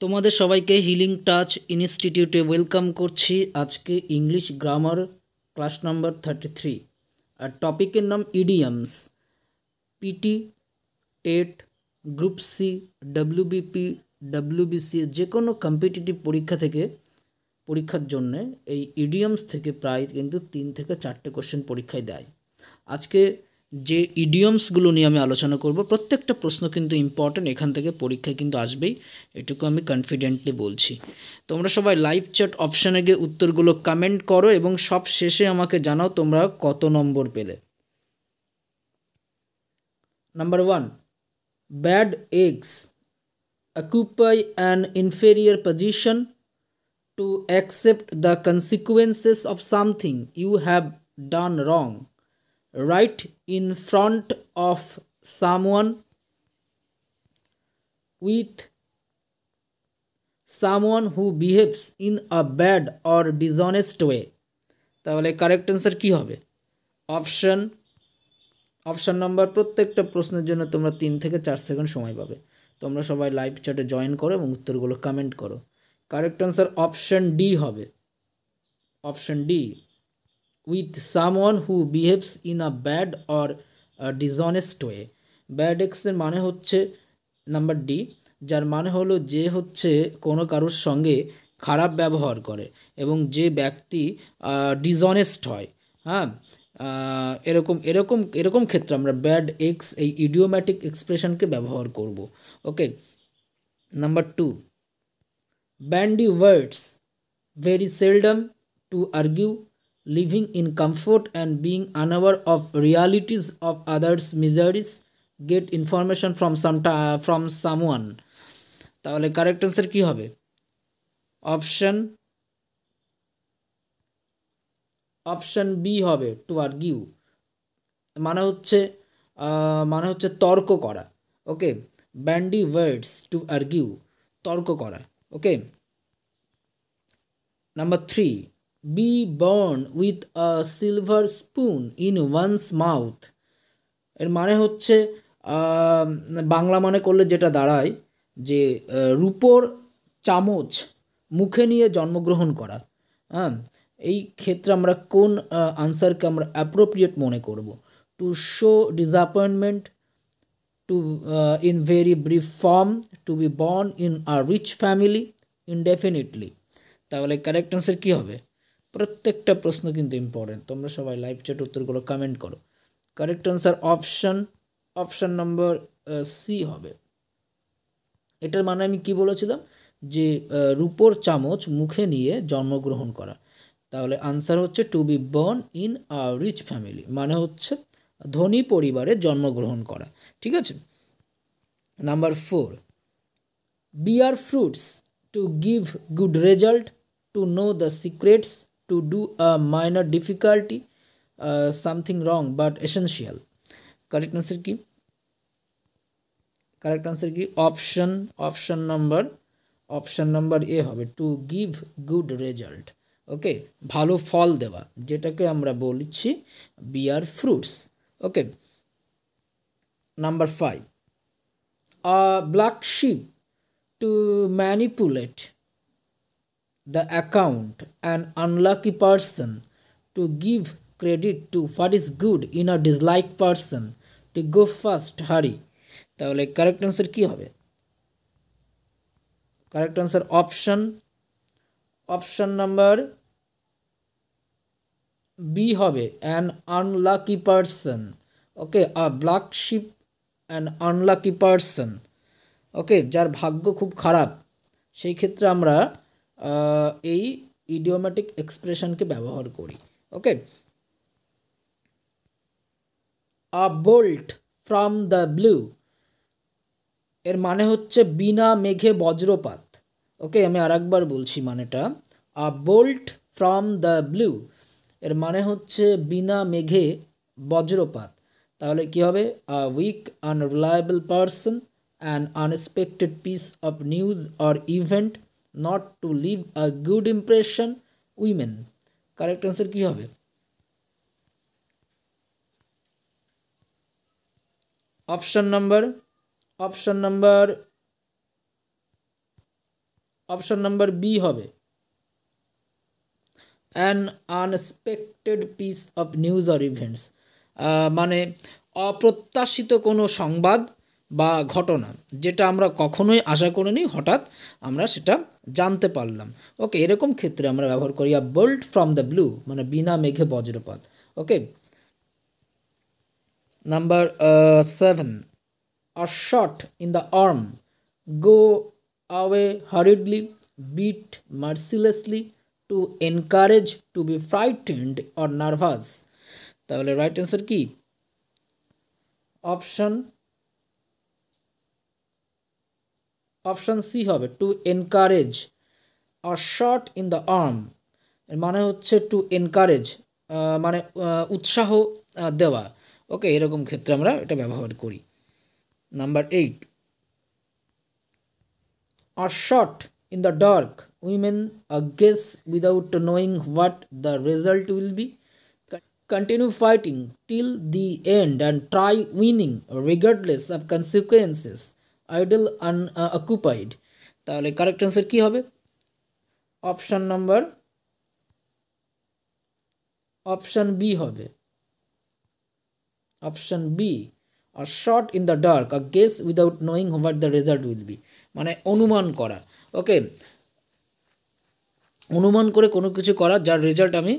তোমাদের সবাইকে healing touch ইনস্টিটিউটে ওয়েলকাম করছি। আজকে ইংলিশ গ্রামার ক্লাস নাম্বার 33 আর টপিকের নাম idioms. PT, TET, group C, WBP, WBC যে কোনো কম্পিটিটিভ পরীক্ষার জন্য এই ইডিয়ামস থেকে প্রায় কিন্তু 3 থেকে 4টে কোশ্চেন পরীক্ষায় দেয়। আজকে যে ইডিয়মসগুলো নিয়ে আমি আলোচনা করব প্রত্যেকটা প্রশ্ন কিন্তু ইম্পর্টেন্ট, এখান থেকে পরীক্ষায় কিন্তু আসবেই, এটুকু আমি কনফিডেন্টলি বলছি। তোমরা সবাই লাইভ চ্যাট অপশানে গিয়ে উত্তরগুলো কমেন্ট করো এবং সব শেষে আমাকে জানাও তোমরা কত নম্বর পেলে। Number 1, bad eggs occupy an inferior position to accept the consequences of something you have done wrong right in front of someone with someone who behaves in a bad or dishonest way। তাহলে correct answer কি হবে? Option number, প্রত্যেকটা প্রশ্নের জন্য তোমরা 3 থেকে 4 second সময় পাবে। তোমরা সবাই লাইভ চ্যাটে জয়েন করো এবং উত্তরগুলো কমেন্ট করো। কারেক্ট অ্যান্সার অপশন ডি হবে। Option D, with someone who behaves in a bad or dishonest way। Bad এক্সের মানে হচ্ছে নাম্বার ডি, যার মানে হলো যে হচ্ছে কোনো কারোর সঙ্গে খারাপ ব্যবহার করে এবং যে ব্যক্তি ডিসঅনেস্ট হয়। হ্যাঁ, এরকম এরকম এরকম ক্ষেত্রে আমরা ব্যাড এক্স এই ইডিওম্যাটিক এক্সপ্রেশনকে ব্যবহার করব। Okay. Number 2, bandy words very seldom to argue, living in comfort and being unaware of realities of others' miseries, get information from someone। তাহলে কারেক্ট অ্যান্সার কি হবে? অপশন বি হবে, টু আর্গিউ। মানে হচ্ছে তর্ক করা। Okay, bandy words to argue, তর্ক করা। Okay. Number 3, be born with a silver spoon in one's mouth. এর মানে হচ্ছে বাংলা মানে করলে যেটা দাঁড়ায় যে রূপোর চামচ মুখে নিয়ে জন্মগ্রহণ করা। হ্যাঁ, এই ক্ষেত্রে আমরা কোন আনসারকে আমরা অ্যাপ্রোপ্রিয়েট মনে করব? To show disappointment, to in very brief form, to be born in a rich family, indefinitely. তাহলে কারেক্ট অ্যান্সার কী হবে? প্রত্যেকটা প্রশ্ন কিন্তু ইম্পর্টেন্ট, তোমরা সবাই লাইভ চ্যাট উত্তরগুলো কমেন্ট করো। Correct answer option number C হবে। এটার মানে আমি কি বলেছিলাম যে রূপোর চামচ মুখে নিয়ে জন্মগ্রহণ করা। তাহলে আনসার হচ্ছে to be born in a rich family, মানে হচ্ছে ধনী পরিবারে জন্মগ্রহণ করা। ঠিক আছে। Number 4, bear fruits to give good result, to know the secrets, to do a minor difficulty, something wrong but essential. Correct answer কি? কারেক্ট আনসার কি? অপশন নাম্বার এ হবে, to give good result. Okay, ভালো ফল দেওয়া, যেটাকে আমরা বলছি bear fruits. Okay. Number 5, a black sheep two manipulate the account, an unlucky person to give credit to what is good in a disliked person, to go fast, hurry। তাহলে correct answer কি হবে? Correct answer option number B হবে, an unlucky person. Okay, a black sheep an unlucky person. Okay, যার ভাগ্য খুব খারাপ, সেই ক্ষেত্রে আমরা এই ইডিওম্যাটিক এক্সপ্রেশনকে ব্যবহার করি। Okay. A bolt from the blue, এর মানে হচ্ছে বিনা মেঘে বজ্রপাত। ওকে, আমি আরেকবার বলছি মানেটা। A bolt from the blue এর মানে হচ্ছে বিনা মেঘে বজ্রপাত। তাহলে কি হবে? A weak unreliable person, an unexpected piece of news or event, not to leave a good impression, women. Correct answer কী হবে? Option number option number B হবে an unexpected piece of news or events, মানে অপ্রত্যাশিত কোনো সংবাদ বা ঘটনা যেটা আমরা কখনোই আশা করিনি, হঠাৎ আমরা সেটা জানতে পারলাম। ওকে, এরকম ক্ষেত্রে আমরা ব্যবহার করি a bolt from the blue, মানে বিনা মেঘে বজ্রপাত। Okay, number 7, a shot in the arm, go away hurriedly, beat mercilessly, to encourage, to be frightened or nervous। তাহলে রাইট অ্যান্সার কি? অপশন অপশন সি হবে, to encourage. A shot in the arm এর মানে হচ্ছে to encourage, মানে উৎসাহ দেওয়া। ওকে, এরকম ক্ষেত্রে আমরা এটা ব্যবহার করি। Number 8, a shot in the dark, women a guess without knowing what the result will be, continue fighting till the end and try winning regardless of consequences, idle unoccupied। তাহলে কারেক্ট অ্যান্সার কি হবে? Option number option B হবে, option B, a shot in the dark, a guess without knowing what the result will be, মানে অনুমান করা। ওকে, অনুমান করে কোনো কিছু করা যার রেজাল্ট আমি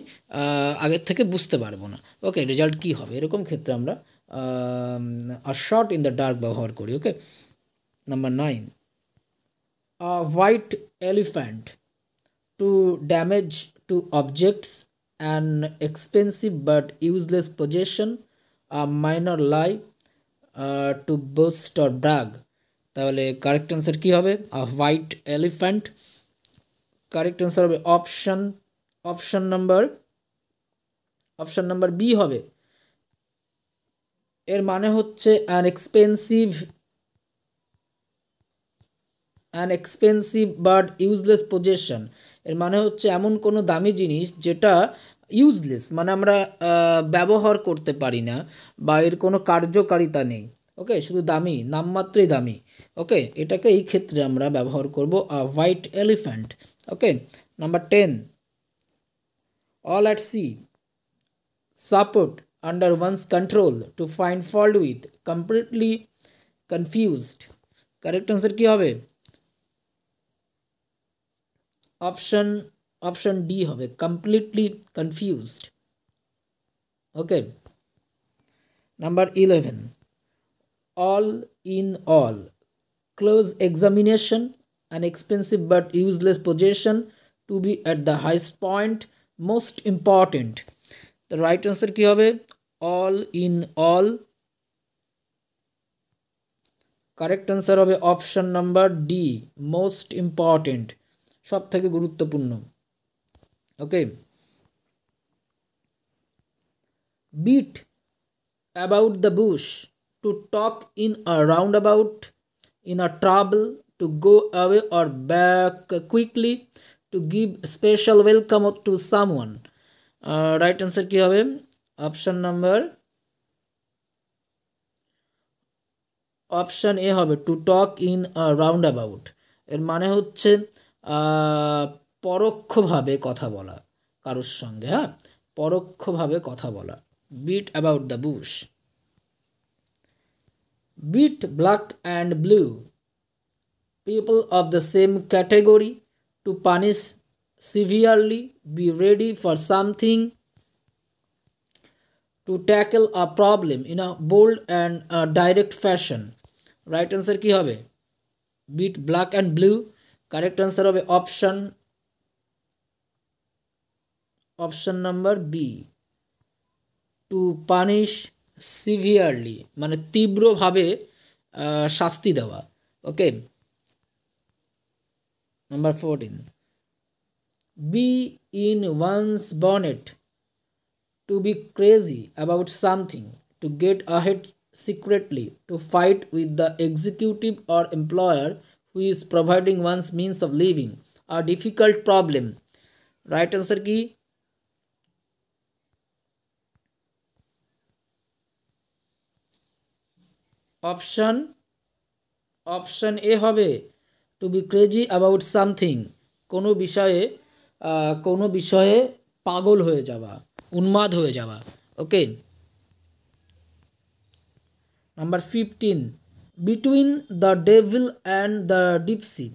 আগের থেকে বুঝতে পারবো না। ওকে, রেজাল্ট কী হবে, এরকম ক্ষেত্রে আমরা a shot in the dark ব্যবহার করি। Okay, number 9, a white elephant, to damage to objects, an expensive but useless possession, a minor lie, to boast or brag. তাহলে কারেক্ট অ্যান্সার কী হবে? A white elephant. Correct answer হবে option option number option number B হবে। এর মানে হচ্ছে an expensive but useless possession, এর মানে হচ্ছে এমন কোনো দামি জিনিস যেটা ইউজলেস, মানে আমরা ব্যবহার করতে পারি না বা এর কোনো কার্যকারিতা নেই। ওকে, শুধু দামি, নামমাত্রই দামি। ওকে, এটাকে এই ক্ষেত্রে আমরা ব্যবহার করব a white elephant. Okay, number 10, all at sea, support under one's control, to find fault with, completely confused। Correct answer কি হবে? অপশন অপশন ডি হবে, completely confused. Okay, number 11, all in all, close examination, an expensive but useless possession, to be at the highest point, most important। the right answer কি হবে? all in all। Correct answer হবে option number D, most important, সব থেকে গুরুত্বপূর্ণ। Okay, beat about the bush, to talk in a roundabout, in a trouble, to go away or back quickly, to give special welcome to someone। Right answer কী হবে? Option number option A হবে, to talk in a roundabout. এর মানে হচ্ছে পরোক্ষভাবে কথা বলা কারোর সঙ্গে, হ্যাঁ, পরোক্ষভাবে কথা বলা। Beat about the bush. Beat black and blue, people of the same category, to punish severely, be ready for something, to tackle a problem in a bold and direct fashion। Right answer কী হবে? Beat black and blue. Correct answer হবে option number B, to punish severely, মানে তীব্রভাবে শাস্তি দেওয়া। Okay, number 14, be in one's bonnet, to be crazy about something, to get ahead secretly, to fight with the executive or employer who is providing one's means of living, a difficult problem। Right answer কি? Option A হবে, to be crazy about something, কোনো বিষয়ে পাগল হয়ে যাওয়া, উন্মাদ হয়ে যাওয়া। Okay, number 15, between the devil and the deep sea,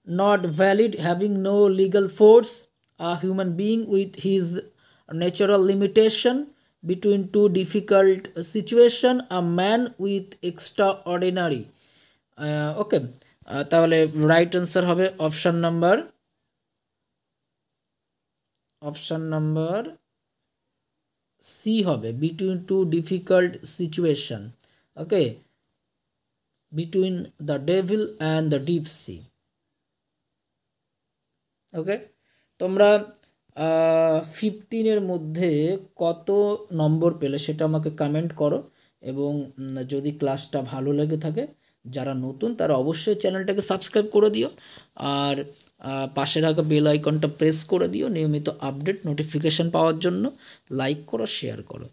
not valid, having no legal force, a human being with his natural limitation, between two difficult situation, a man with extraordinary. Okay, তাহলে right answer হবে option number C হবে, between two difficult সিচুয়েশন। Okay, between the devil and the deep sea. Okay, তোমরা 15-এর মধ্যে কত নম্বর পেলে সেটা আমাকে কমেন্ট করো, এবং যদি ক্লাসটা ভালো লেগে থাকে, যারা নতুন তারা অবশ্যই চ্যানেলটাকে সাবস্ক্রাইব করে দিও, আর পাশে রাখা বেল আইকনটা প্রেস করে দিও নিয়মিত আপডেট নোটিফিকেশান পাওয়ার জন্য। লাইক করো, শেয়ার করো।